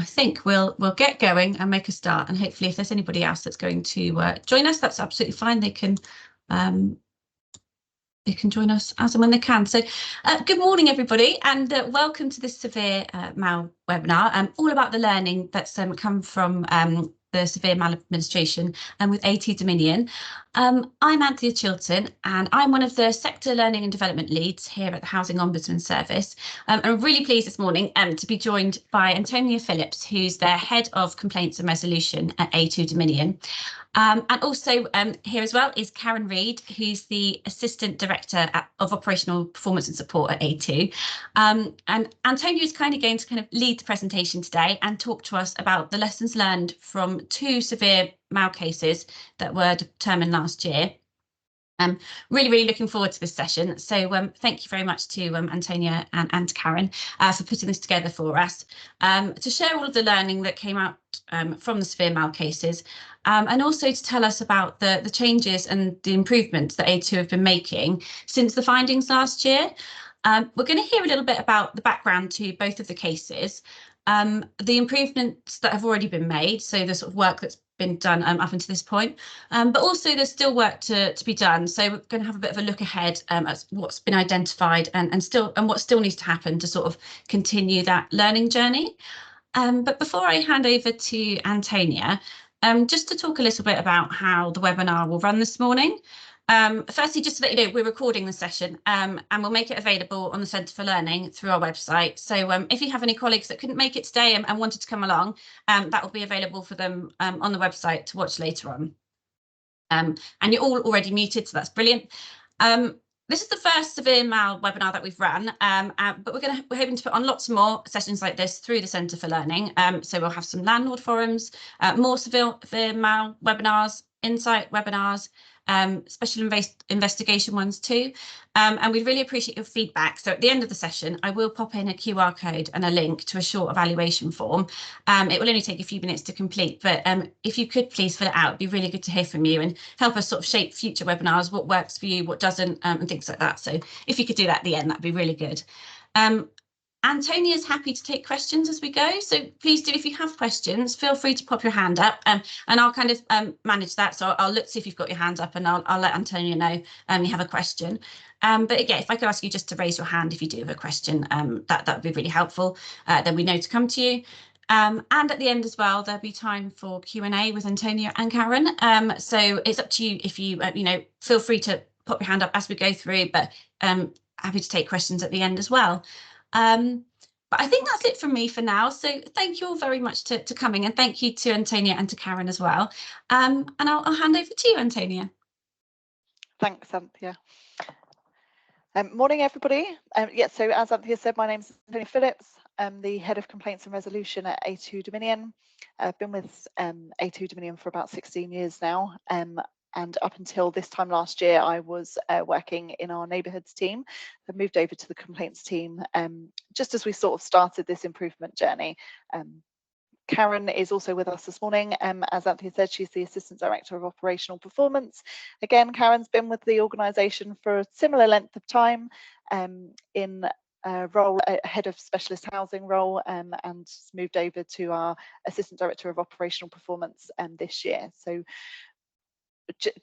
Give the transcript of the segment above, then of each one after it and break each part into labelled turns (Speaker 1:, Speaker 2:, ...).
Speaker 1: I think we'll get going and make a start, and hopefully if there's anybody else that's going to join us, that's absolutely fine. They can join us as and when they can. So good morning everybody, and welcome to this severe mal webinar, all about the learning that's come from the severe maladministration and with A2Dominion. I'm Anthea Chilton, and I'm one of the sector learning and development leads here at the Housing Ombudsman service. I'm really pleased this morning to be joined by Antonia Phillips, who's the head of complaints and resolution at A2Dominion. And also here as well is Karen Reid, who's the Assistant Director of Operational Performance and Support at A2. And Antonia is kind of going to lead the presentation today and talk to us about the lessons learned from 2 severe mal cases that were determined last year. Really looking forward to this session. So thank you very much to Antonia and Karen for putting this together for us, to share all of the learning that came out from the severe mal cases, and also to tell us about the changes and the improvements that A2 have been making since the findings last year. We're going to hear a little bit about the background to both of the cases, the improvements that have already been made, so the sort of work that's been done up until this point, but also there's still work to be done. So we're going to have a bit of a look ahead at what's been identified and what still needs to happen to sort of continue that learning journey. But before I hand over to Antonia, just to talk a little bit about how the webinar will run this morning. Firstly, just to let you know, we're recording the session and we'll make it available on the Centre for Learning through our website. So if you have any colleagues that couldn't make it today and wanted to come along, that will be available for them on the website to watch later on. And you're all already muted, so that's brilliant. This is the first severe mal webinar that we've run, but we're hoping to put on lots more sessions like this through the Centre for Learning. So we'll have some landlord forums, more severe mal webinars, insight webinars, special investigation ones too, and we'd really appreciate your feedback. So at the end of the session I will pop in a QR code and a link to a short evaluation form. It will only take a few minutes to complete, but if you could please fill it out, it'd be really good to hear from you and help us sort of shape future webinars, what works for you, what doesn't, and things like that. So if you could do that at the end, that'd be really good. Antonia is happy to take questions as we go, so please do, if you have questions, feel free to pop your hand up, and I'll kind of manage that. So I'll look, see if you've got your hand up, and I'll let Antonia know you have a question. But again, if I could ask you just to raise your hand if you do have a question, that would be really helpful. Then we know to come to you. And at the end as well, there'll be time for Q&A with Antonia and Karen. So it's up to you if you, feel free to pop your hand up as we go through, but happy to take questions at the end as well. But I think that's it from me for now. So thank you all very much to coming, and thank you to Antonia and to Karen as well. And I'll hand over to you, Antonia.
Speaker 2: Thanks, Anthea. Morning, everybody. So as Anthea said, my name is Antonia Phillips. I'm the head of complaints and resolution at A2Dominion. I've been with A2Dominion for about 16 years now. And up until this time last year, I was working in our neighbourhoods team. I moved over to the complaints team just as we sort of started this improvement journey. Karen is also with us this morning. As Anthea said, she's the Assistant Director of Operational Performance. Again, Karen's been with the organisation for a similar length of time in a role, a head of specialist housing role, and moved over to our Assistant Director of Operational Performance this year. So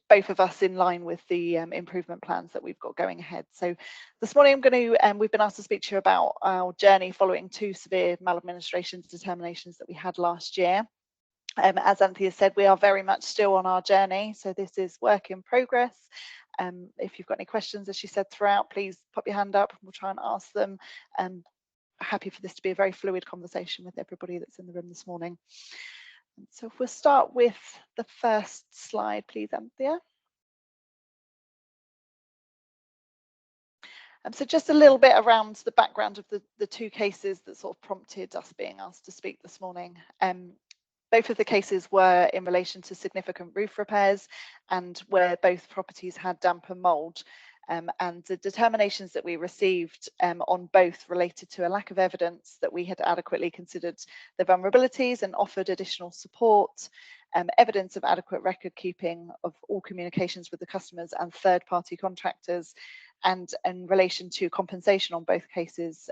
Speaker 2: both of us in line with the improvement plans that we've got going ahead. So this morning I'm going to, we've been asked to speak to you about our journey following 2 severe maladministration determinations that we had last year. As Anthea said, we are very much still on our journey, so this is work in progress. If you've got any questions, as she said throughout, please pop your hand up and we'll try and ask them. Happy for this to be a very fluid conversation with everybody that's in the room this morning. So if we'll start with the first slide, please, Anthea. So just a little bit around the background of the 2 cases that sort of prompted us being asked to speak this morning. Both of the cases were in relation to significant roof repairs and where both properties had damp and mould. And the determinations that we received on both related to a lack of evidence that we had adequately considered the vulnerabilities and offered additional support, evidence of adequate record keeping of all communications with the customers and third-party contractors, and in relation to compensation on both cases,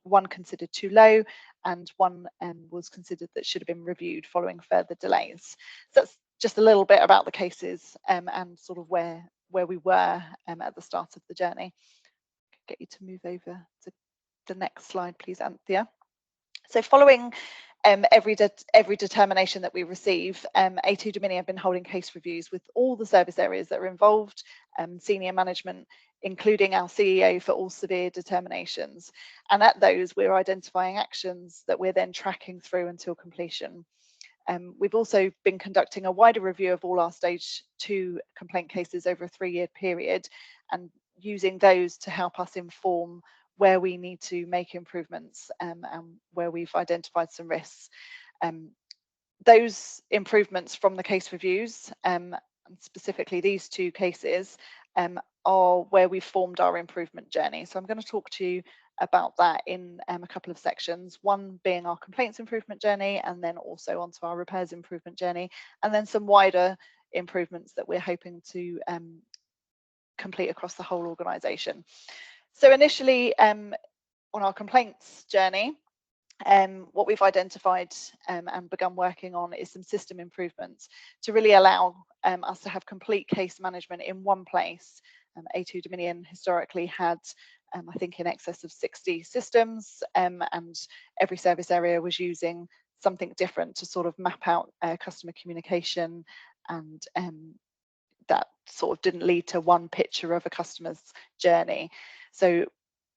Speaker 2: one considered too low, and one was considered that should have been reviewed following further delays. So that's just a little bit about the cases and sort of where we were at the start of the journey. Get you to move over to the next slide, please, Anthea. So following every determination that we receive, A2Dominion have been holding case reviews with all the service areas that are involved, senior management, including our CEO for all severe determinations. And at those, we're identifying actions that we're then tracking through until completion. We've also been conducting a wider review of all our stage 2 complaint cases over a 3-year period, and using those to help us inform where we need to make improvements and where we've identified some risks. Those improvements from the case reviews, and specifically these 2 cases, are where we've formed our improvement journey. So I'm going to talk to you about that in a couple of sections, one being our complaints improvement journey, and then also onto our repairs improvement journey, and then some wider improvements that we're hoping to complete across the whole organisation. So initially, on our complaints journey, what we've identified and begun working on is some system improvements to really allow us to have complete case management in one place. A2Dominion historically had, I think, in excess of 60 systems, and every service area was using something different to sort of map out customer communication, and that sort of didn't lead to one picture of a customer's journey. So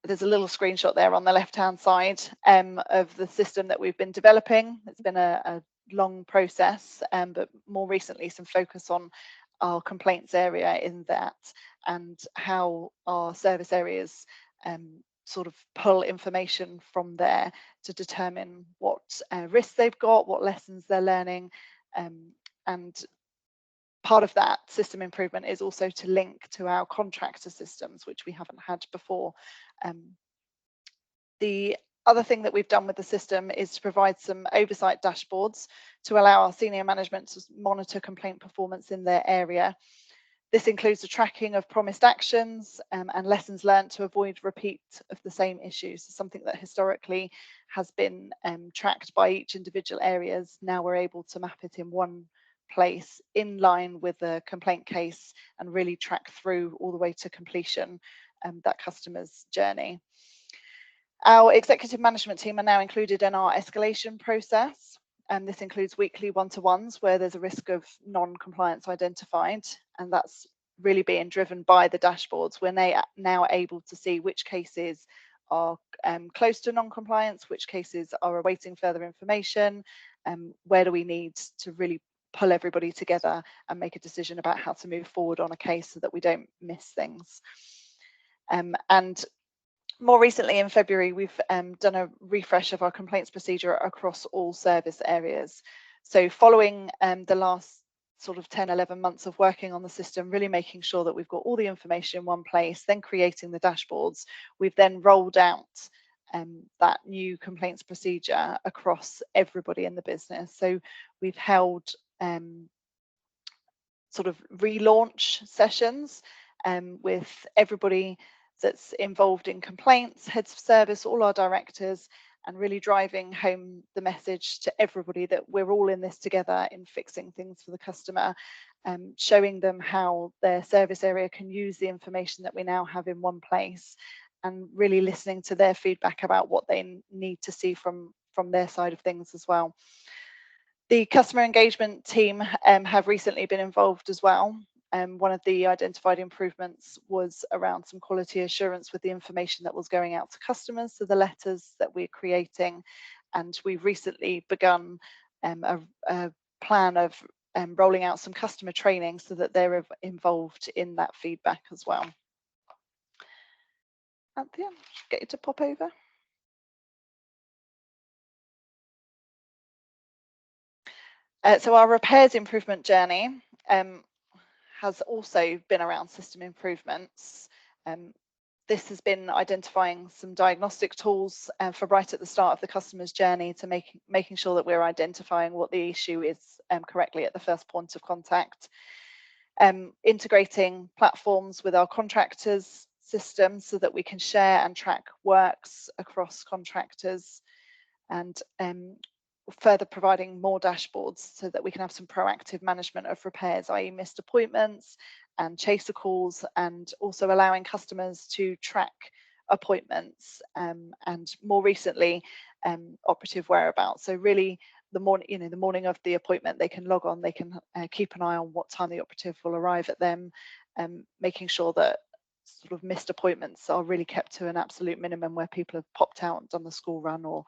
Speaker 2: there's a little screenshot there on the left-hand side of the system that we've been developing. It's been a long process, but more recently some focus on our complaints area in that, and how our service areas sort of pull information from there to determine what risks they've got, what lessons they're learning, and part of that system improvement is also to link to our contractor systems, which we haven't had before. The other thing that we've done with the system is to provide some oversight dashboards to allow our senior management to monitor complaint performance in their area. This includes the tracking of promised actions and lessons learned to avoid repeat of the same issues. Something that historically has been tracked by each individual areas. Now we're able to map it in one place in line with the complaint case and really track through all the way to completion that customer's journey. Our executive management team are now included in our escalation process, and this includes weekly one-to-ones where there's a risk of non-compliance identified, and that's really being driven by the dashboards. We're now able to see which cases are close to non-compliance, which cases are awaiting further information, where do we need to really pull everybody together and make a decision about how to move forward on a case so that we don't miss things. And more recently in February, we've done a refresh of our complaints procedure across all service areas. So following the last sort of 10-11 months of working on the system, really making sure that we've got all the information in one place, then creating the dashboards, we've then rolled out that new complaints procedure across everybody in the business. So we've held sort of relaunch sessions with everybody that's involved in complaints, heads of service, all our directors, and really driving home the message to everybody that we're all in this together in fixing things for the customer, showing them how their service area can use the information that we now have in one place, and really listening to their feedback about what they need to see from their side of things as well. The customer engagement team have recently been involved as well. One of the identified improvements was around some quality assurance with the information that was going out to customers, so the letters that we're creating, and we've recently begun a plan of rolling out some customer training so that they're involved in that feedback as well. Anthea, get you to pop over. So our repairs improvement journey has also been around system improvements. This has been identifying some diagnostic tools for right at the start of the customer's journey to making sure that we're identifying what the issue is correctly at the first point of contact. Integrating platforms with our contractors system so that we can share and track works across contractors, and further providing more dashboards so that we can have some proactive management of repairs, i.e. missed appointments and chaser calls, and also allowing customers to track appointments, and more recently operative whereabouts. So really the morning of the appointment, they can log on, they can keep an eye on what time the operative will arrive at them, making sure that sort of missed appointments are really kept to an absolute minimum, where people have popped out and done the school run or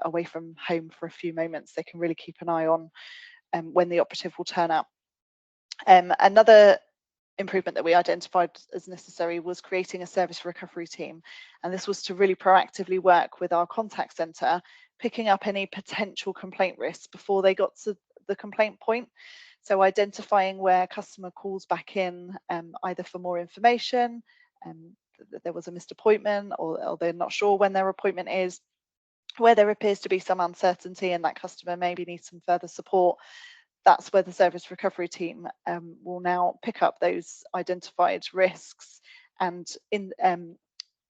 Speaker 2: away from home for a few moments. They can really keep an eye on when the operative will turn up. Another improvement that we identified as necessary was creating a service recovery team, and this was to really proactively work with our contact centre, picking up any potential complaint risks before they got to the complaint point. So identifying where customer calls back in, either for more information, that there was a missed appointment, or they're not sure when their appointment is, where there appears to be some uncertainty and that customer maybe needs some further support. That's where the service recovery team will now pick up those identified risks and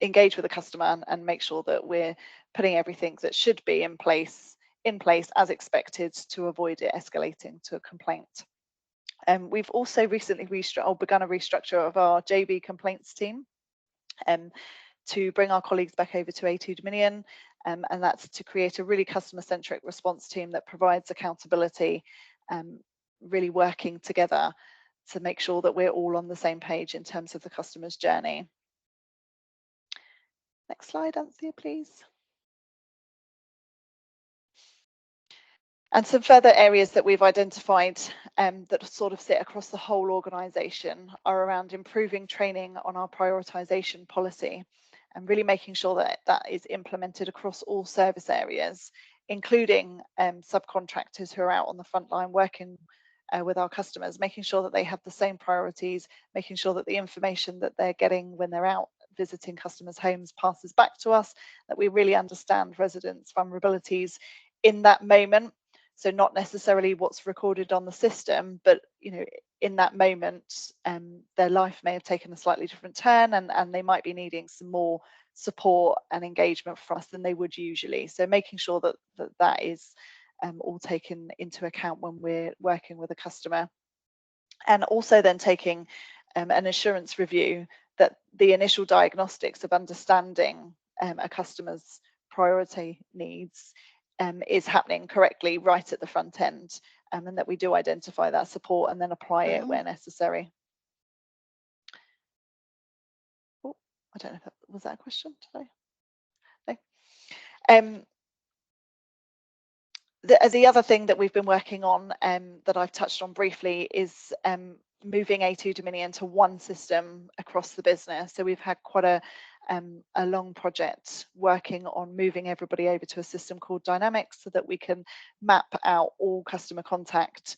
Speaker 2: engage with the customer and make sure that we're putting everything that should be in place as expected to avoid it escalating to a complaint. We've also recently begun a restructure of our JB complaints team to bring our colleagues back over to A2Dominion, and that's to create a really customer-centric response team that provides accountability, really working together to make sure that we're all on the same page in terms of the customer's journey. Next slide, Anthea, please. And some further areas that we've identified that sort of sit across the whole organisation are around improving training on our prioritisation policy, and really making sure that that is implemented across all service areas, including subcontractors who are out on the front line working with our customers, making sure that they have the same priorities, making sure that the information that they're getting when they're out visiting customers' homes passes back to us, that we really understand residents' vulnerabilities in that moment. So not necessarily what's recorded on the system, but in that moment, their life may have taken a slightly different turn, and they might be needing some more support and engagement from us than they would usually. So making sure that that is all taken into account when we're working with a customer, and also then taking an assurance review that the initial diagnostics of understanding a customer's priority needs is happening correctly right at the front end, and that we do identify that support and then apply it where necessary. Oh, I don't know if was that a question today? No. The other thing that we've been working on that I've touched on briefly is moving A2Dominion to one system across the business. So we've had quite a long project working on moving everybody over to a system called Dynamics, so that we can map out all customer contact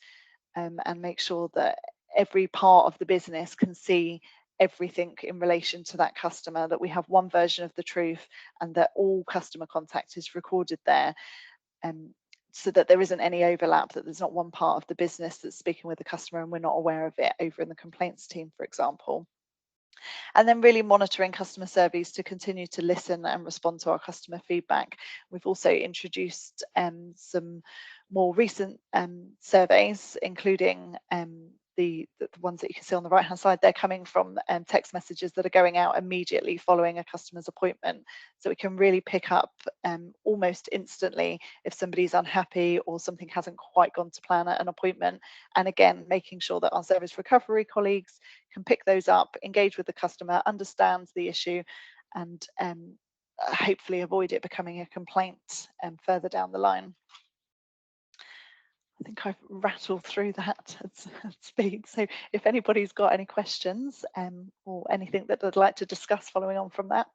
Speaker 2: and make sure that every part of the business can see everything in relation to that customer, that we have one version of the truth and that all customer contact is recorded there, so that there isn't any overlap, that there's not one part of the business that's speaking with the customer and we're not aware of it over in the complaints team, for example. And then really monitoring customer surveys to continue to listen and respond to our customer feedback. We've also introduced some more recent surveys, including the ones that you can see on the right hand side. They're coming from text messages that are going out immediately following a customer's appointment, so we can really pick up almost instantly if somebody's unhappy or something hasn't quite gone to plan at an appointment. And again, making sure that our service recovery colleagues can pick those up, engage with the customer, understand the issue, and hopefully avoid it becoming a complaint further down the line. I think I've rattled through that at speed. So if anybody's got any questions or anything that they'd like to discuss following on from that.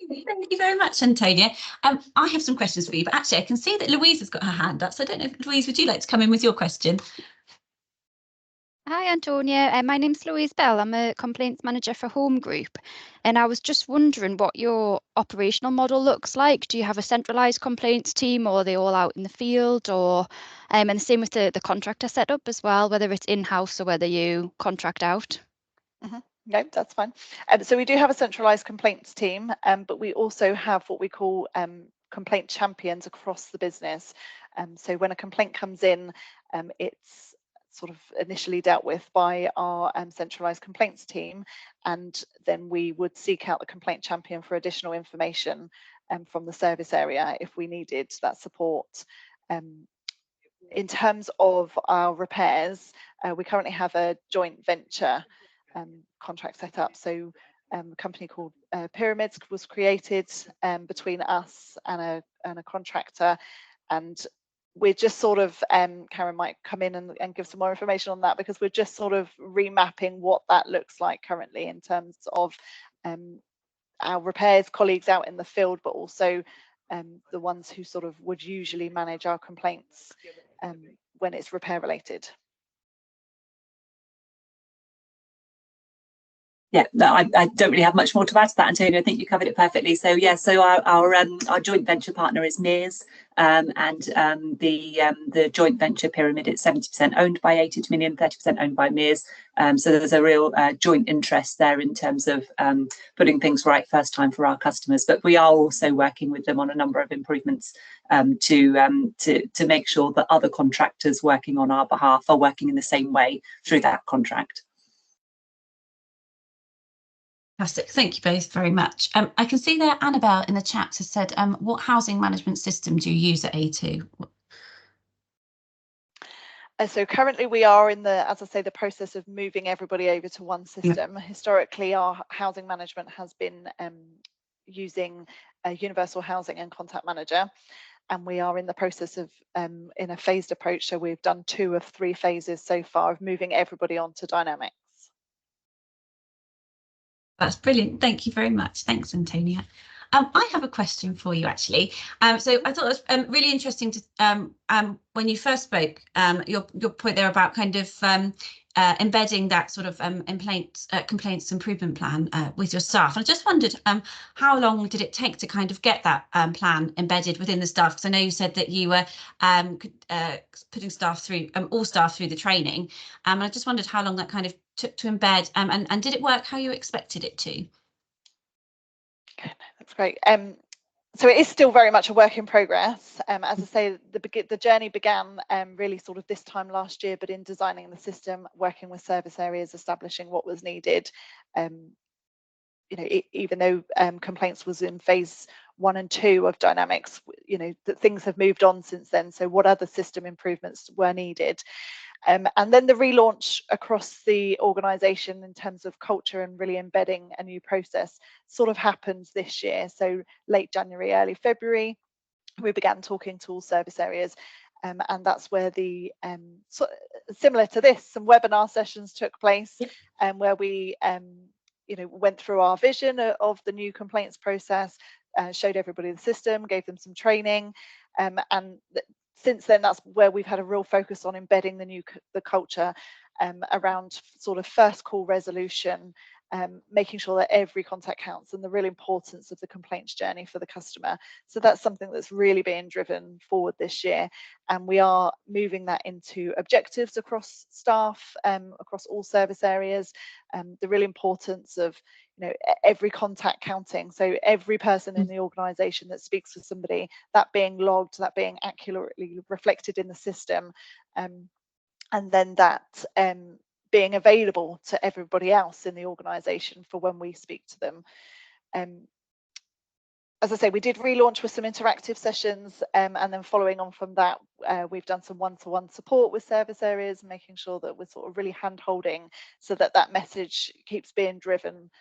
Speaker 1: Thank you very much, Antonia. I have some questions for you, but actually I can see that Louise has got her hand up. So I don't know if Louise, would you like to come in with your question?
Speaker 3: Hi Antonia, my name's Louise Bell. I'm a complaints manager for Home Group, and I was just wondering what your operational model looks like. Do you have a centralised complaints team, or are they all out in the field, or and the same with the contractor setup as well, whether it's in-house or whether you contract out?
Speaker 2: No, that's fine. So we do have a centralised complaints team, but we also have what we call complaint champions across the business. So when a complaint comes in, it's sort of initially dealt with by our centralised complaints team, and then we would seek out the complaint champion for additional information from the service area if we needed that support. In terms of our repairs, we currently have a joint venture contract set up. So a company called Pyramids was created between us and a contractor, and we're just sort of, Karen might come in and give some more information on that, because we're just sort of remapping what that looks like currently in terms of our repairs colleagues out in the field, but also the ones who sort of would usually manage our complaints when it's repair related.
Speaker 4: Yeah, no, I don't really have much more to add to that, Antonio. I think you covered it perfectly. So yeah, so our joint venture partner is Mears, and the joint venture Pyramid, it's 70% owned by A2Dominion, 30% owned by Mears. So there's a real joint interest there in terms of putting things right first time for our customers. But we are also working with them on a number of improvements to make sure that other contractors working on our behalf are working in the same way through that contract.
Speaker 1: Fantastic. Thank you both very much. I can see there Annabelle in the chat has said, what housing management system do you use at A2?
Speaker 2: So currently we are in the, as I say, the process of moving everybody over to one system. Yeah. Historically, our housing management has been using Universal Housing and Contact Manager, and we are in the process of in a phased approach. So we've done 2 of 3 phases so far of moving everybody onto Dynamics.
Speaker 1: That's brilliant. Thank you very much. Thanks, Antonia. I have a question for you, actually. So I thought it was really interesting to when you first spoke, your point there about kind of embedding that sort of complaints improvement plan with your staff. And I just wondered, how long did it take to kind of get that plan embedded within the staff? Because I know you said that you were putting staff through, all staff through the training. And I just wondered how long that kind of took to embed, and did it work how you expected it to?
Speaker 2: Okay, that's great. So it is still very much a work in progress. As I say, the journey began really sort of this time last year, but in designing the system, working with service areas, establishing what was needed. You know, even though complaints was in phase 1 and 2 of Dynamics, you know, that things have moved on since then. So what other system improvements were needed? And then the relaunch across the organisation in terms of culture and really embedding a new process sort of happens this year. So late January, early February, we began talking to all service areas. And that's where the, similar to this, some webinar sessions took place, where we you know, went through our vision of the new complaints process, showed everybody the system, gave them some training, and since then, that's where we've had a real focus on embedding the culture around sort of first call resolution, making sure that every contact counts, and the real importance of the complaints journey for the customer. So that's something that's really being driven forward this year, and we are moving that into objectives across staff, across all service areas. The real importance of, you know, every contact counting, so every person in the organisation that speaks with somebody, that being logged, that being accurately reflected in the system, and then that being available to everybody else in the organisation for when we speak to them. As I say, we did relaunch with some interactive sessions, and then following on from that, we've done some one-to-one support with service areas, making sure that we're sort of really hand-holding so that that message keeps being driven.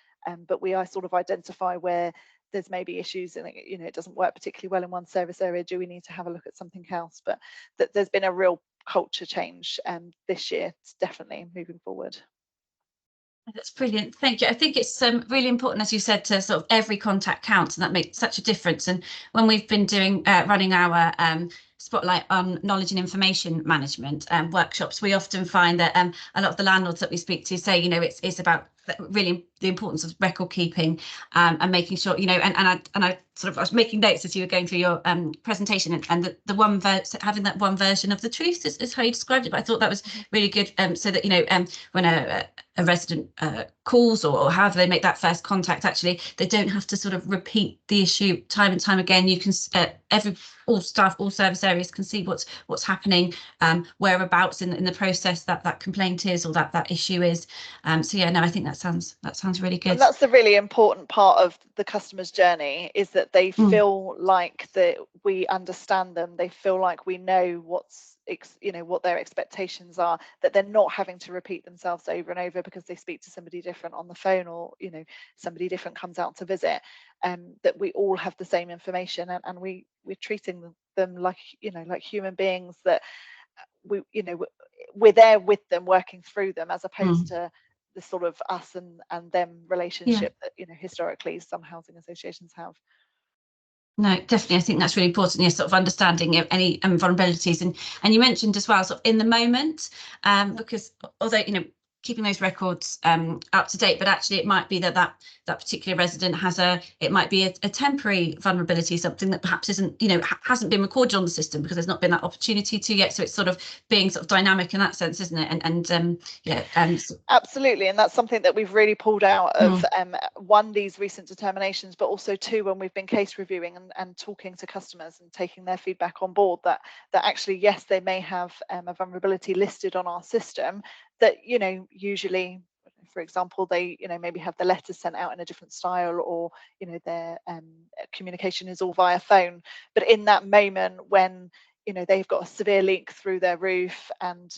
Speaker 2: But we sort of identify where there's maybe issues and, you know, it doesn't work particularly well in one service area. Do we need to have a look at something else? But there's been a real culture change this year. It's definitely moving forward.
Speaker 1: That's brilliant. Thank you. I think it's really important, as you said, to sort of every contact counts, and that makes such a difference. And when we've been doing running our spotlight on knowledge and information management workshops, we often find that a lot of the landlords that we speak to say, you know, it's about really the importance of record keeping and making sure, you know, and I was making notes as you were going through your presentation, and the one having that one version of the truth is how you described it. But I thought that was really good, so that, you know, when a a resident calls or however they make that first contact, actually they don't have to sort of repeat the issue time and time again. You can all staff, all service areas can see what's happening, whereabouts in the process that complaint is or that issue is. So yeah, no, I think that sounds really good.
Speaker 2: And that's the really important part of the customer's journey, is that they feel like that we understand them. They feel like we know what their expectations are, that they're not having to repeat themselves over and over because they speak to somebody different on the phone, or somebody different comes out to visit. That we all have the same information, and we're treating them like human beings, that we're there with them, working through them, as opposed to the sort of us and them relationship that historically some housing associations have.
Speaker 1: No, definitely. I think that's really important. Yes, sort of understanding any vulnerabilities, and you mentioned as well, sort of in the moment, because although keeping those records up to date, but actually it might be that particular resident has it might be a temporary vulnerability, something that perhaps isn't hasn't been recorded on the system because there's not been that opportunity to yet. So it's sort of being sort of dynamic in that sense, isn't it?
Speaker 2: Absolutely, and that's something that we've really pulled out of one, these recent determinations, but also two, when we've been case reviewing and talking to customers and taking their feedback on board, that actually, yes, they may have a vulnerability listed on our system, that usually, for example, they maybe have the letters sent out in a different style, or their communication is all via phone. But in that moment when they've got a severe leak through their roof, and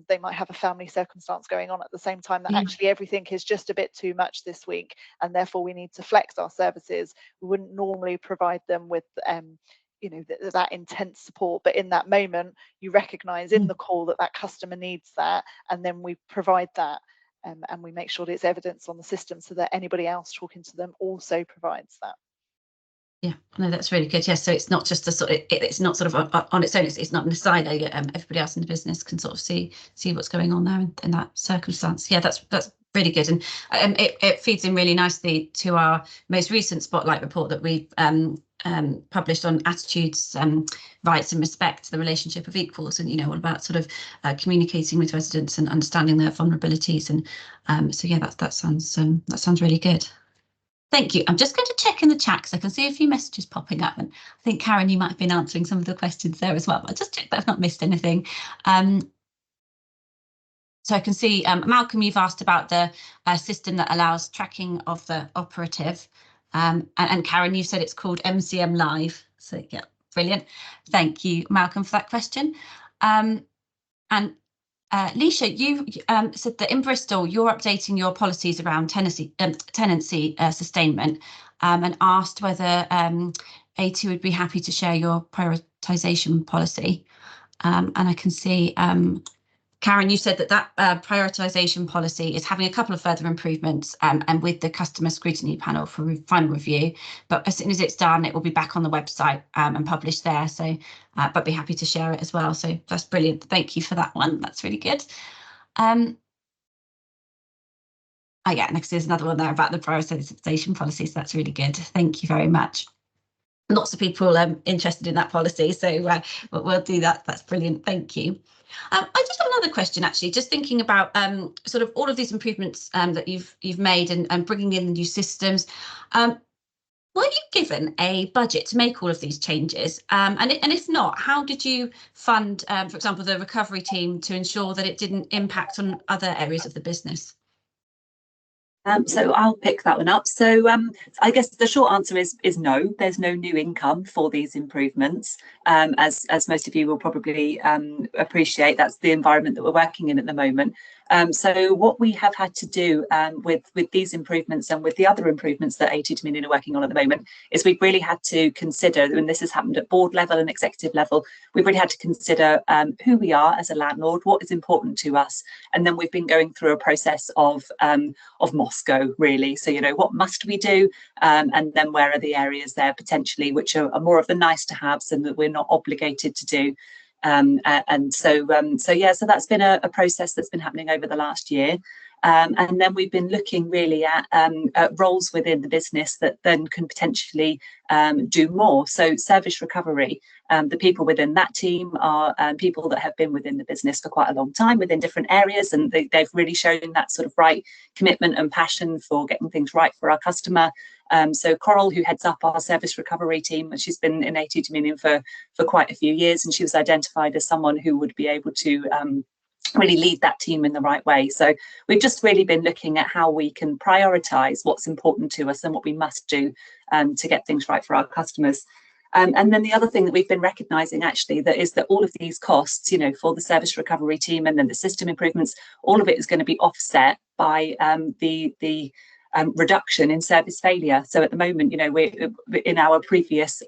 Speaker 2: they might have a family circumstance going on at the same time, that actually everything is just a bit too much this week, and therefore we need to flex our services. We wouldn't normally provide them with that intense support, but in that moment you recognize in the call that customer needs that, and then we provide that, and we make sure that it's evidence on the system so that anybody else talking to them also provides that.
Speaker 1: Yeah, no, that's really good. Yes, so it's not just a sort of it's not sort of on its own. It's not in a silo. Everybody else in the business can sort of see what's going on there in that circumstance. Yeah, that's really good, and it feeds in really nicely to our most recent spotlight report that we've published on attitudes, rights and respect, the relationship of equals, and all about sort of communicating with residents and understanding their vulnerabilities. And so yeah, that sounds really good. Thank you. I'm just going to check in the chat because I can see a few messages popping up, and I think Karen, you might have been answering some of the questions there as well, but I'll just check that I've not missed anything. So I can see, Malcolm, you've asked about the system that allows tracking of the operative, and Karen, you said it's called MCM Live. So yeah, brilliant. Thank you, Malcolm, for that question. And Leisha, you said that in Bristol you're updating your policies around tenancy sustainment, and asked whether A2 would be happy to share your prioritisation policy. And I can see, Karen, you said that prioritisation policy is having a couple of further improvements, and with the customer scrutiny panel for final review. But as soon as it's done, it will be back on the website and published there. So, but be happy to share it as well. So that's brilliant. Thank you for that one. That's really good. Oh yeah, next there's another one there about the prioritisation policy. So that's really good. Thank you very much. Lots of people interested in that policy, so we'll do that. That's brilliant. Thank you. I just have another question, actually, just thinking about sort of all of these improvements that you've made and bringing in the new systems. Were you given a budget to make all of these changes? And if not, how did you fund, for example, the recovery team to ensure that it didn't impact on other areas of the business?
Speaker 4: So I'll pick that one up. So I guess the short answer is no, there's no new income for these improvements. As most of you will probably appreciate, that's the environment that we're working in at the moment. So what we have had to do with these improvements and with the other improvements that A2Dominion are working on at the moment is we've really had to consider, when this has happened at board level and executive level, we've really had to consider who we are as a landlord, what is important to us, and then we've been going through a process of Moscow, really. So, what must we do, and then where are the areas there potentially which are more of the nice to haves and that we're not obligated to do. So that's been a process that's been happening over the last year. And then we've been looking really at roles within the business that then can potentially do more. So service recovery, the people within that team are people that have been within the business for quite a long time within different areas, and they've really shown that sort of right commitment and passion for getting things right for our customer. So Coral, who heads up our service recovery team, she's been in A2Dominion for quite a few years, and she was identified as someone who would be able to really lead that team in the right way. So we've just really been looking at how we can prioritise what's important to us and what we must do to get things right for our customers. And then the other thing that we've been recognising actually is that all of these costs, you know, for the service recovery team and then the system improvements, all of it is going to be offset by the reduction in service failure. So at the moment, you know, we're in our previous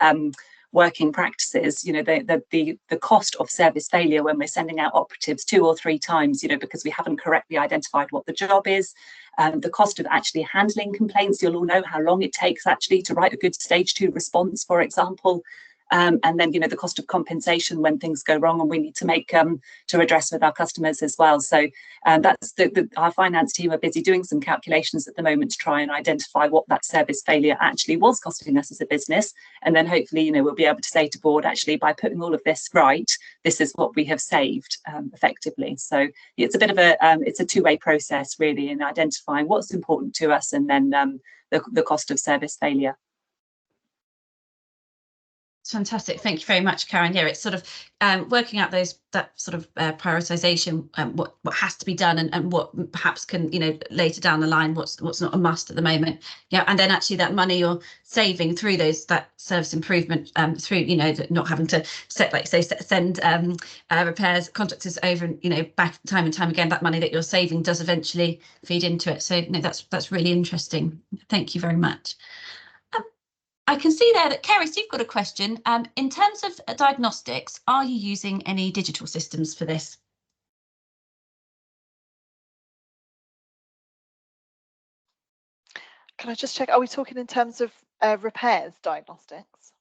Speaker 4: working practices, you know, the cost of service failure when we're sending out operatives 2 or 3 times, you know, because we haven't correctly identified what the job is, the cost of actually handling complaints. You'll all know how long it takes actually to write a good stage 2 response, for example. And then, you know, the cost of compensation when things go wrong and we need to make to address with our customers as well. So that's our finance team are busy doing some calculations at the moment to try and identify what that service failure actually was costing us as a business. And then hopefully, you know, we'll be able to say to board, actually, by putting all of this right, this is what we have saved effectively. So it's a bit of it's a two-way process really in identifying what's important to us and then the cost of service failure.
Speaker 1: Fantastic, thank you very much, Karen. Yeah, it's sort of working out that sort of prioritisation, what has to be done and what perhaps can, you know, later down the line, what's not a must at the moment. Yeah, and then actually that money you're saving through that service improvement through, you know, not having to send repairs contractors over and, you know, back time and time again, that money that you're saving does eventually feed into it. So no, that's really interesting. Thank you very much. I can see there that, Keris, you've got a question. In terms of diagnostics, are you using any digital systems for this?
Speaker 2: Can I just check, are we talking in terms of repairs diagnostics?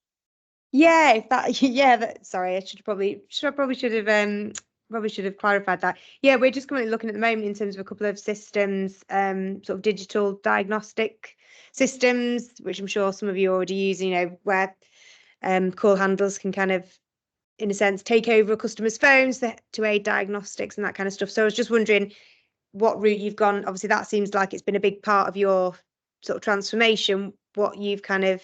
Speaker 5: Yeah, if that, yeah, sorry, I probably should have clarified that. Yeah, we're just currently looking at the moment in terms of a couple of systems, sort of digital diagnostic systems, which I'm sure some of you are already using, you know, where call handlers can kind of, in a sense, take over a customer's phones to aid diagnostics and that kind of stuff. So I was just wondering what route you've gone. Obviously, that seems like it's been a big part of your sort of transformation, what you've kind of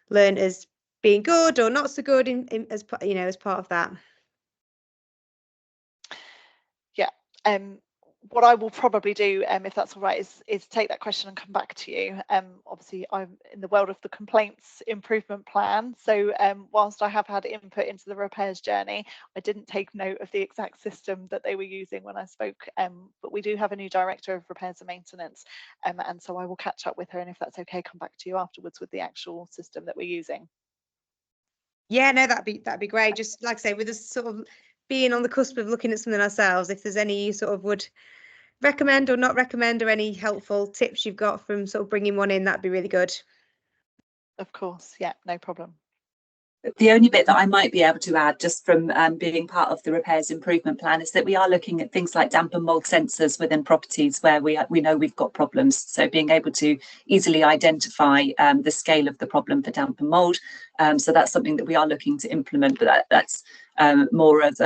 Speaker 5: learned as being good or not so good as, you know, as part of that.
Speaker 2: Yeah, what I will probably do, if that's all right, is take that question and come back to you. Obviously, I'm in the world of the complaints improvement plan. So whilst I have had input into the repairs journey, I didn't take note of the exact system that they were using when I spoke. But we do have a new director of repairs and maintenance. And so I will catch up with her. And if that's okay, come back to you afterwards with the actual system that we're using.
Speaker 5: Yeah, no, that'd be great. Just like I say, with us sort of being on the cusp of looking at something ourselves, if there's any you sort of would recommend or not recommend or any helpful tips you've got from sort of bringing one in, that'd be really good.
Speaker 2: Of course, yeah, no problem.
Speaker 4: The only bit that I might be able to add just from being part of the repairs improvement plan is that we are looking at things like damp and mould sensors within properties where we know we've got problems. So being able to easily identify the scale of the problem for damp and mould. So that's something that we are looking to implement, but that's more as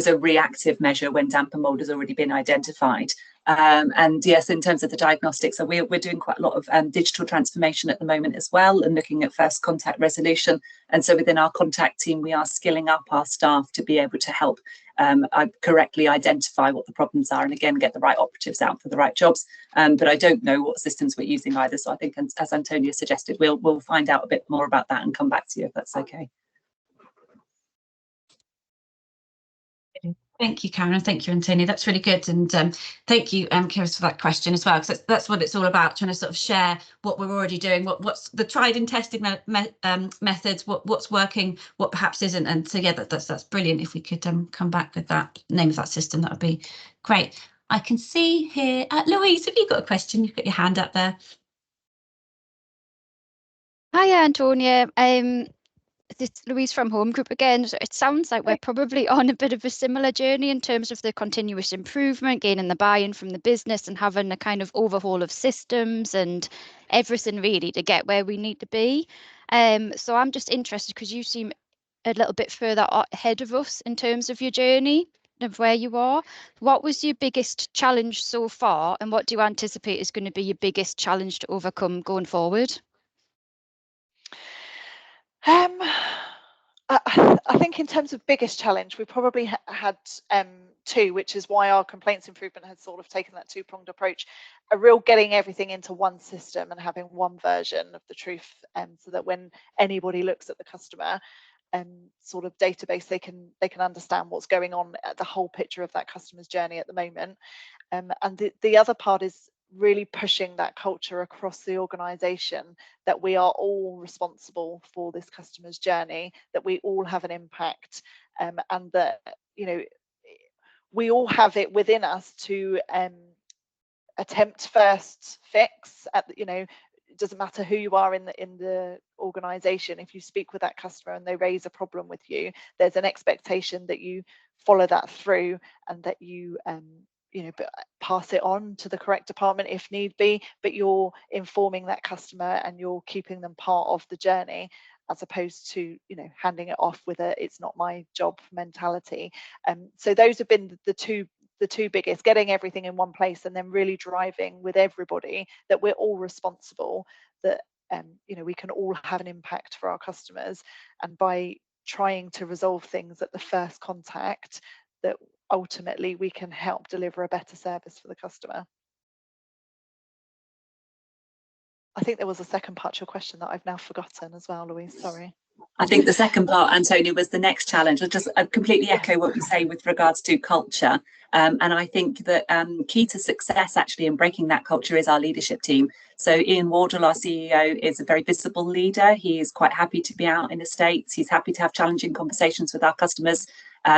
Speaker 4: a reactive measure when damp and mould has already been identified. And yes, in terms of the diagnostics, so we're doing quite a lot of digital transformation at the moment as well, and looking at first contact resolution. And so within our contact team, we are skilling up our staff to be able to help correctly identify what the problems are, and again get the right operatives out for the right jobs. But I don't know what systems we're using either, so I think, as Antonia suggested, we'll find out a bit more about that and come back to you if that's okay.
Speaker 1: Thank you, Karen, and thank you, Antonia. That's really good, and thank you, Keris, for that question as well, because that's what it's all about, trying to sort of share what we're already doing, what's the tried and tested methods, what's working, what perhaps isn't, and so yeah, that's brilliant. If we could come back with that name of that system, that would be great. I can see here, Louise, have you got a question? You've got your hand up there.
Speaker 3: Hiya, Antonia. It's Louise from Home Group again. So it sounds like we're probably on a bit of a similar journey in terms of the continuous improvement, gaining the buy-in from the business and having a kind of overhaul of systems and everything really to get where we need to be. So I'm just interested because you seem a little bit further ahead of us in terms of your journey of where you are. What was your biggest challenge so far, and what do you anticipate is going to be your biggest challenge to overcome going forward?
Speaker 2: I think in terms of biggest challenge, we probably had two, which is why our complaints improvement has sort of taken that two-pronged approach, a real getting everything into one system and having one version of the truth, so that when anybody looks at the customer sort of database, they can understand what's going on, the whole picture of that customer's journey at the moment. And the other part is really pushing that culture across the organization, that we are all responsible for this customer's journey, that we all have an impact, and that, you know, we all have it within us to attempt first fix at, you know, it doesn't matter who you are in the organization. If you speak with that customer and they raise a problem with you, there's an expectation that you follow that through and that you you know, pass it on to the correct department if need be, but you're informing that customer and you're keeping them part of the journey, as opposed to, you know, handing it off with a "it's not my job" mentality. So those have been the two biggest, getting everything in one place and then really driving with everybody that we're all responsible, that you know, we can all have an impact for our customers, and by trying to resolve things at the first contact, that ultimately we can help deliver a better service for the customer. I think there was a second part to your question that I've now forgotten as well, Louise, sorry.
Speaker 4: I think the second part, Antonia, was the next challenge. I completely echo what you say with regards to culture. And I think that key to success actually in breaking that culture is our leadership team. So Ian Wardle, our CEO, is a very visible leader. He is quite happy to be out in the States. He's happy to have challenging conversations with our customers.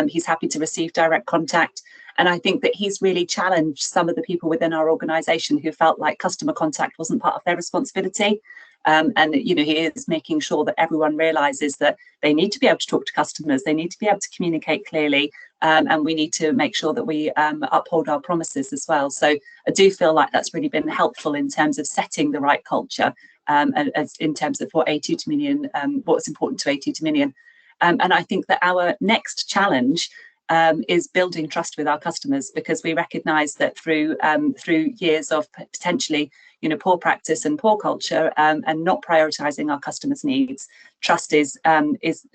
Speaker 4: He's happy to receive direct contact. And I think that he's really challenged some of the people within our organisation who felt like customer contact wasn't part of their responsibility. And, you know, he is making sure that everyone realises that they need to be able to talk to customers, they need to be able to communicate clearly, and we need to make sure that we uphold our promises as well. So I do feel like that's really been helpful in terms of setting the right culture, as in terms of what A2Dominion, what's important to A2Dominion. And I think that our next challenge is building trust with our customers, because we recognise that through years of potentially, you know, poor practice and poor culture, and not prioritising our customers' needs, trust is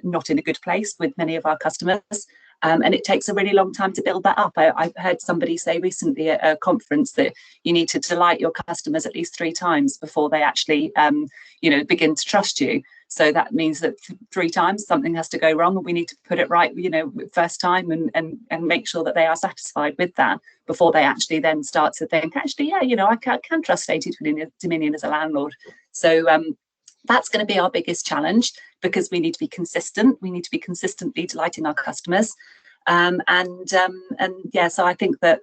Speaker 4: not in a good place with many of our customers, and it takes a really long time to build that up. I've heard somebody say recently at a conference that you need to delight your customers at least 3 times before they actually, you know, begin to trust you. So that means that 3 times something has to go wrong, and we need to put it right, you know, first time, and make sure that they are satisfied with that before they actually then start to think, actually, yeah, you know, I can trust A2Dominion as a landlord. So that's going to be our biggest challenge, because we need to be consistent. We need to be consistently delighting our customers. And yeah, so I think that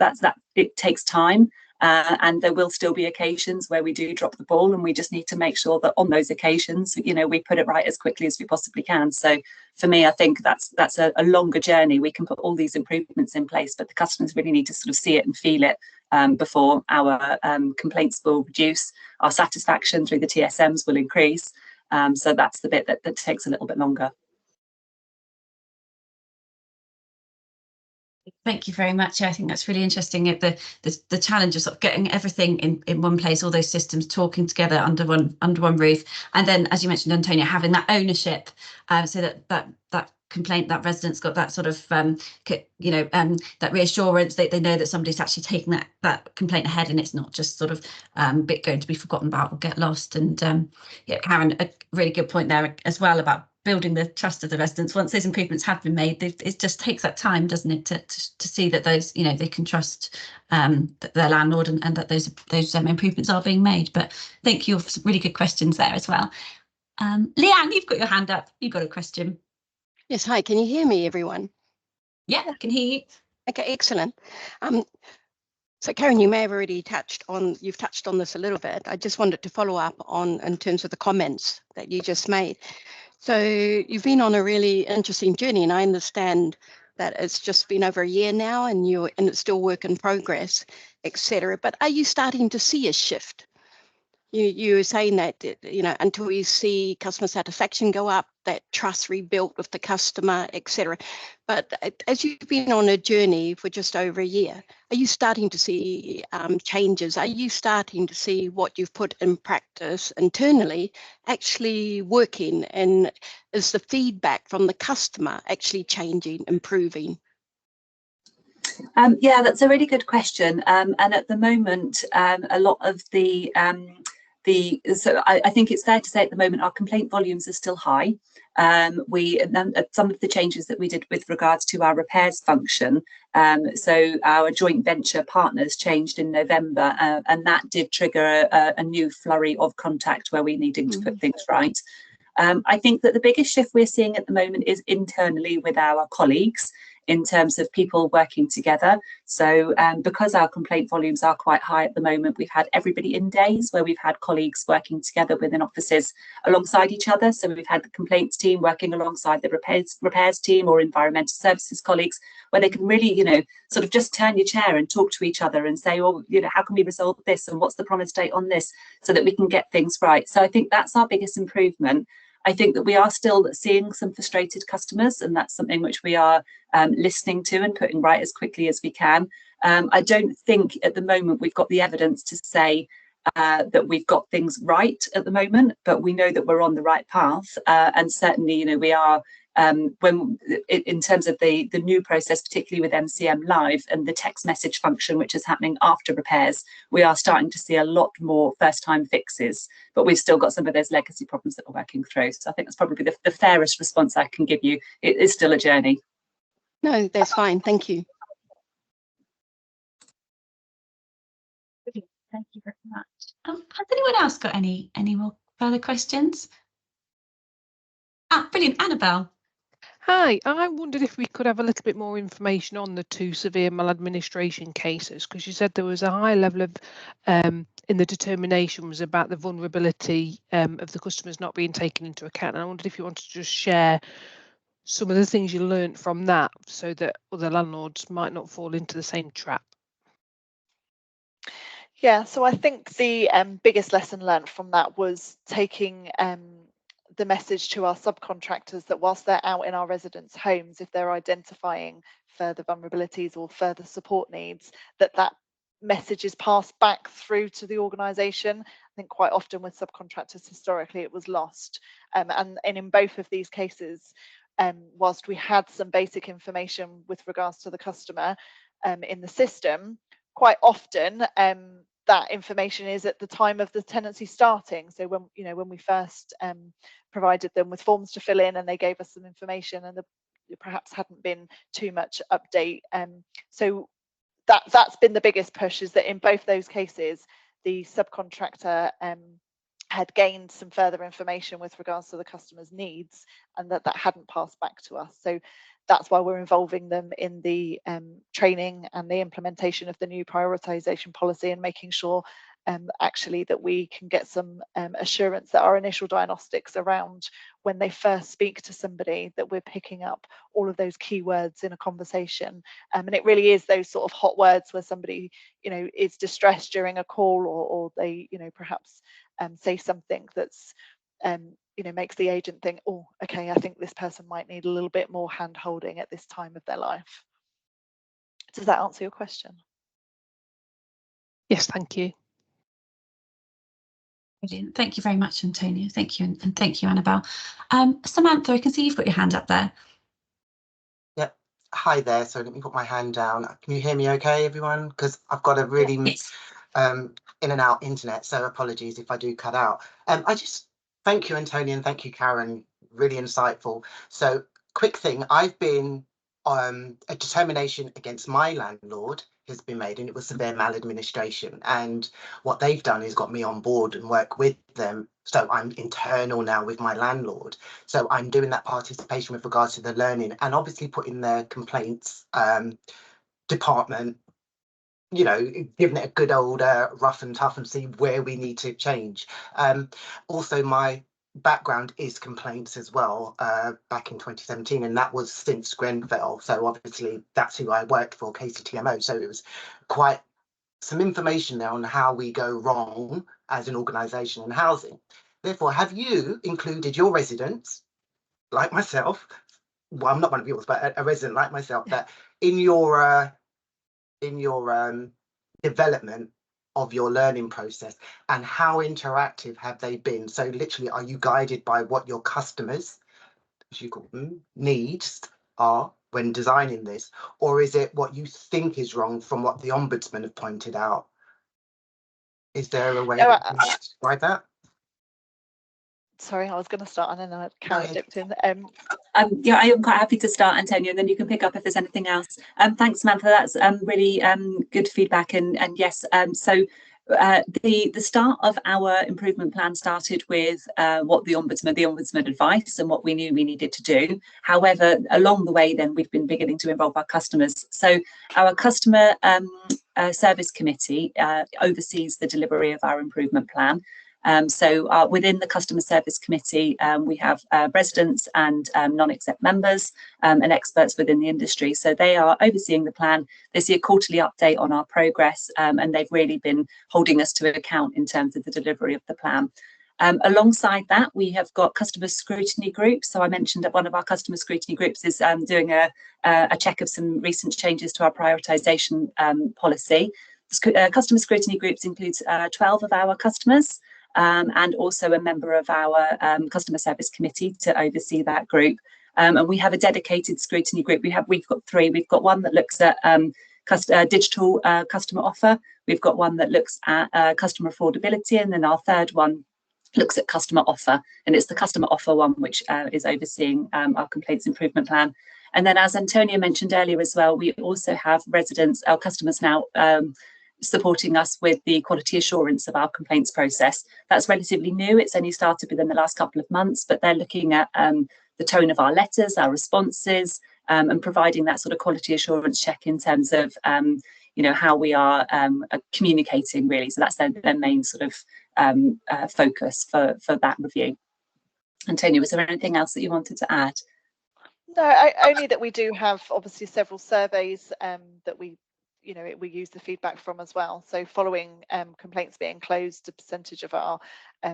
Speaker 4: it takes time. And there will still be occasions where we do drop the ball, and we just need to make sure that on those occasions, you know, we put it right as quickly as we possibly can. So for me, I think that's a longer journey. We can put all these improvements in place, but the customers really need to sort of see it and feel it before our complaints will reduce, our satisfaction through the TSMs will increase. So that's the bit that takes a little bit longer.
Speaker 1: Thank you very much. I think that's really interesting. The challenge of sort of getting everything in one place, all those systems talking together under one roof, and then, as you mentioned, Antonia, having that ownership, so that complaint, that resident's got that sort of you know, that reassurance that they know that somebody's actually taking that complaint ahead, and it's not just sort of bit going to be forgotten about or get lost. And yeah, Karen, a really good point there as well about building the trust of the residents. Once those improvements have been made, it just takes that time, doesn't it, to see that those, you know, they can trust their landlord, and that those improvements are being made. But thank you for some really good questions there as well. Leanne, you've got your hand up. You've got a question.
Speaker 6: Yes, hi, can you hear me, everyone?
Speaker 1: Yeah, I can hear you.
Speaker 6: Okay, excellent. So Karen, you may have already touched on this a little bit. I just wanted to follow up on in terms of the comments that you just made. So you've been on a really interesting journey, and I understand that it's just been over a year now, and it's still work in progress, etc. But are you starting to see a shift? You were saying that, you know, until you see customer satisfaction go up, that trust rebuilt with the customer, etc. But as you've been on a journey for just over a year, are you starting to see changes? Are you starting to see what you've put in practice internally actually working? And is the feedback from the customer actually changing, improving?
Speaker 4: Yeah, that's a really good question. And at the moment, a lot of so I think it's fair to say at the moment our complaint volumes are still high. Some of the changes that we did with regards to our repairs function, so our joint venture partners changed in November, and that did trigger a new flurry of contact where we needed to put things right. I think that the biggest shift we're seeing at the moment is internally with our colleagues, in terms of people working together. So because our complaint volumes are quite high at the moment, we've had everybody in days where we've had colleagues working together within offices alongside each other. So we've had the complaints team working alongside the repairs team or environmental services colleagues, where they can really, you know, sort of just turn your chair and talk to each other and say, well, you know, how can we resolve this, and what's the promise date on this, so that we can get things right. So I think that's our biggest improvement. I think that we are still seeing some frustrated customers, and that's something which we are listening to and putting right as quickly as we can. I don't think at the moment we've got the evidence to say that we've got things right at the moment, but we know that we're on the right path. And certainly, you know, we are, in terms of the new process, particularly with MCM Live and the text message function, which is happening after repairs, we are starting to see a lot more first-time fixes, but we've still got some of those legacy problems that we're working through. So I think that's probably the fairest response I can give you. It is still a journey.
Speaker 6: No, that's fine. Thank you.
Speaker 1: Thank you very much. Has anyone else got any more further questions? Brilliant. Annabelle.
Speaker 7: Hi, I wondered if we could have a little bit more information on the 2 severe maladministration cases, because you said there was a high level of in the determination was about the vulnerability of the customers not being taken into account. And I wondered if you wanted to just share some of the things you learned from that, so that other landlords might not fall into the same trap.
Speaker 2: Yeah, so I think the biggest lesson learned from that was taking the message to our subcontractors that whilst they're out in our residents' homes, if they're identifying further vulnerabilities or further support needs, that message is passed back through to the organisation. I think quite often with subcontractors historically it was lost, and in both of these cases, whilst we had some basic information with regards to the customer in the system, quite often that information is at the time of the tenancy starting. So when we first provided them with forms to fill in and they gave us some information, and there perhaps hadn't been too much update. So that's been the biggest push, is that in both those cases the subcontractor had gained some further information with regards to the customer's needs, and that hadn't passed back to us. So that's why we're involving them in the training and the implementation of the new prioritisation policy, and making sure actually that we can get some assurance that our initial diagnostics around when they first speak to somebody, that we're picking up all of those keywords in a conversation. And it really is those sort of hot words where somebody, you know, is distressed during a call, or they, you know, perhaps say something that's you know, makes the agent think, oh, okay, I think this person might need a little bit more hand holding at this time of their life. Does that answer your question?
Speaker 7: Yes, thank you.
Speaker 1: Brilliant. Thank you very much, Antonia. Thank you, and thank you, Annabelle. Samantha, I can see you've got your hand up there.
Speaker 8: Yep. Hi there. So let me put my hand down. Can you hear me okay, everyone? Because I've got a really
Speaker 1: Yes.
Speaker 8: In and out internet, so apologies if I do cut out. I just thank you, Antonia, and thank you, Karen. Really insightful. So quick thing, I've been a determination against my landlord has been made, and it was severe maladministration, and what they've done is got me on board and work with them. So I'm internal now with my landlord, so I'm doing that participation with regards to the learning, and obviously putting the complaints department, you know, giving it a good old rough and tough and see where we need to change. Also, my background is complaints as well, back in 2017, and that was since Grenfell. So obviously that's who I worked for, KCTMO. So it was quite some information there on how we go wrong as an organisation in housing. Therefore, have you included your residents, like myself? Well, I'm not one of yours, but a resident like myself, that in your development of your learning process, and how interactive have they been? So literally, are you guided by what your customers, as you call them, needs are when designing this, or is it what you think is wrong from what the Ombudsman have pointed out? Is there a way to describe that?
Speaker 2: Sorry, I was going to start and then Karen dipped in.
Speaker 4: Yeah, I am quite happy to start, Antonio, and then you can pick up if there's anything else. Thanks, Samantha. That's really good feedback. And yes, so the start of our improvement plan started with what the Ombudsman advice and what we knew we needed to do. However, along the way, then we've been beginning to involve our customers. So our customer service committee oversees the delivery of our improvement plan. So within the Customer Service Committee, we have residents and non-exec members and experts within the industry. So they are overseeing the plan. They see a quarterly update on our progress, and they've really been holding us to account in terms of the delivery of the plan. Alongside that, we have got customer scrutiny groups. So I mentioned that one of our customer scrutiny groups is doing a check of some recent changes to our prioritisation policy. Customer scrutiny groups includes 12 of our customers. And also a member of our customer service committee to oversee that group. And we have a dedicated scrutiny group. We've got three. We've got one that looks at digital customer offer. We've got one that looks at customer affordability, and then our third one looks at customer offer. And it's the customer offer one which is overseeing our complaints improvement plan. And then, as Antonio mentioned earlier as well, we also have residents, our customers now, supporting us with the quality assurance of our complaints process. That's relatively new. It's only started within the last couple of months, but they're looking at the tone of our letters, our responses, and providing that sort of quality assurance check in terms of how we are communicating, really. So that's their main sort of focus for that review. Antonio, was there anything else that you wanted to add?
Speaker 2: No, only that we do have obviously several surveys that we use the feedback from as well. So following complaints being closed, a percentage of our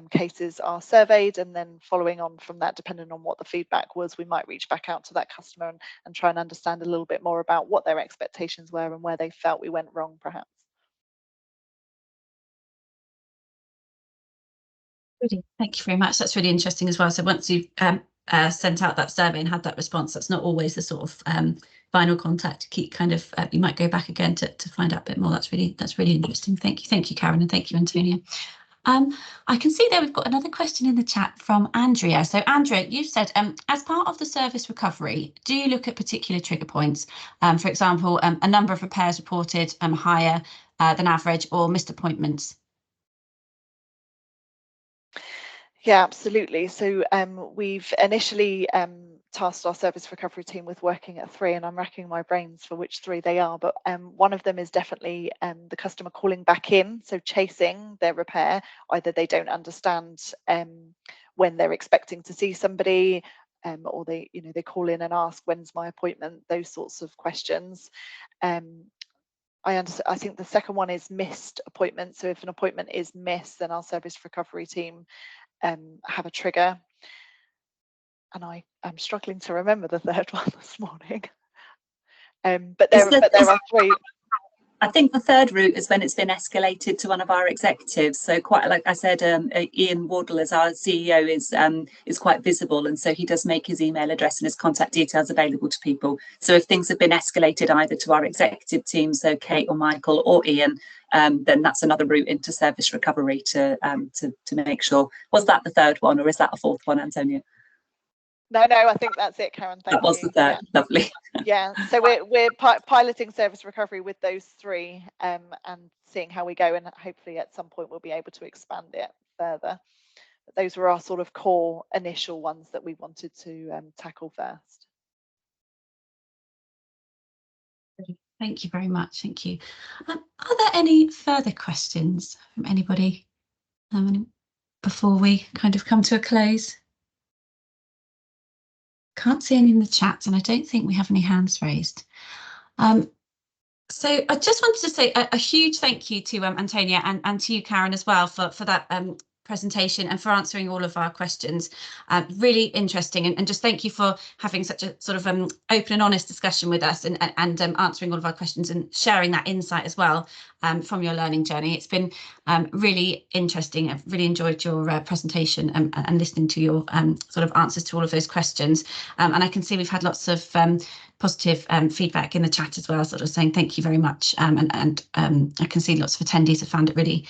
Speaker 2: cases are surveyed, and then following on from that, depending on what the feedback was, we might reach back out to that customer and try and understand a little bit more about what their expectations were and where they felt we went wrong, perhaps.
Speaker 1: Thank you very much. That's really interesting as well. So once you've sent out that survey and had that response, that's not always the sort of final contact to keep kind of, you might go back again to find out a bit more. That's really interesting. Thank you, Karen, and thank you, Antonia. I can see there we've got another question in the chat from Andrea. So Andrea, you said, as part of the service recovery, do you look at particular trigger points? For example, a number of repairs reported higher than average, or missed appointments?
Speaker 2: Yeah, absolutely. So we've initially tasked our service recovery team with working at 3, and I'm racking my brains for which 3 they are, but one of them is definitely the customer calling back in, so chasing their repair. Either they don't understand when they're expecting to see somebody, or they call in and ask, when's my appointment, those sorts of questions. I think the second one is missed appointments. So if an appointment is missed, then our service recovery team have a trigger. And I am struggling to remember the third one this morning. But there are 3.
Speaker 4: I think the third route is when it's been escalated to one of our executives. So quite like I said, Ian Wardle, as our CEO, is quite visible, and so he does make his email address and his contact details available to people. So if things have been escalated either to our executive team, so Kate or Michael or Ian, then that's another route into service recovery to make sure. Was that the third one, or is that a fourth one, Antonia?
Speaker 2: No, I think that's it, Karen. Thank you.
Speaker 4: That was the third. Yeah. Lovely.
Speaker 2: Yeah, so we're piloting service recovery with those 3 and seeing how we go, and hopefully at some point we'll be able to expand it further. But those were our sort of core initial ones that we wanted to tackle first.
Speaker 1: Thank you very much. Thank you. Are there any further questions from anybody? before we kind of come to a close? Can't see any in the chat, and I don't think we have any hands raised. So I just wanted to say a huge thank you to Antonia and to you, Karen, as well for that presentation and for answering all of our questions. Really interesting, and just thank you for having such a sort of open and honest discussion with us and answering all of our questions and sharing that insight as well from your learning journey. It's been really interesting. I've really enjoyed your presentation and listening to your sort of answers to all of those questions. And I can see we've had lots of positive feedback in the chat as well, sort of saying thank you very much. And I can see lots of attendees have found it really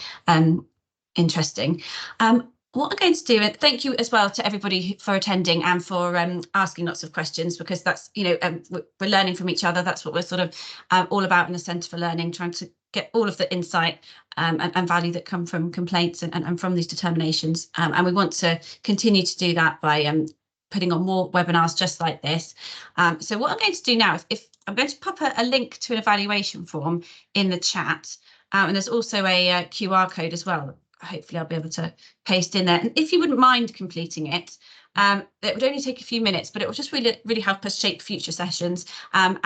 Speaker 1: interesting. What I'm going to do, and thank you as well to everybody for attending and for asking lots of questions, because that's, you know, we're learning from each other. That's what we're sort of all about in the Centre for Learning, trying to get all of the insight and value that come from complaints and from these determinations. And we want to continue to do that by putting on more webinars just like this. So what I'm going to do now is I'm going to pop a link to an evaluation form in the chat. And there's also a QR code as well. Hopefully I'll be able to paste in there. And if you wouldn't mind completing it, it would only take a few minutes, but it will just really help us shape future sessions and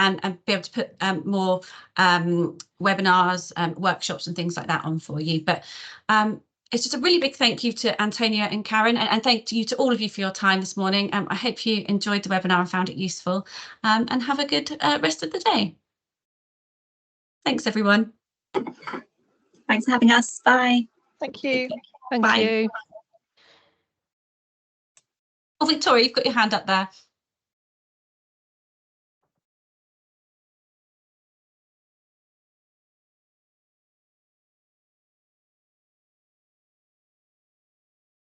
Speaker 1: be able to put more webinars, workshops and things like that on for you. But it's just a really big thank you to Antonia and Karen, and thank you to all of you for your time this morning. I hope you enjoyed the webinar and found it useful, and have a good rest of the day. Thanks, everyone.
Speaker 4: Thanks for having us. Bye.
Speaker 2: Thank you.
Speaker 7: Thank
Speaker 1: Bye.
Speaker 7: you.
Speaker 1: Oh, Victoria, you've got your hand up there.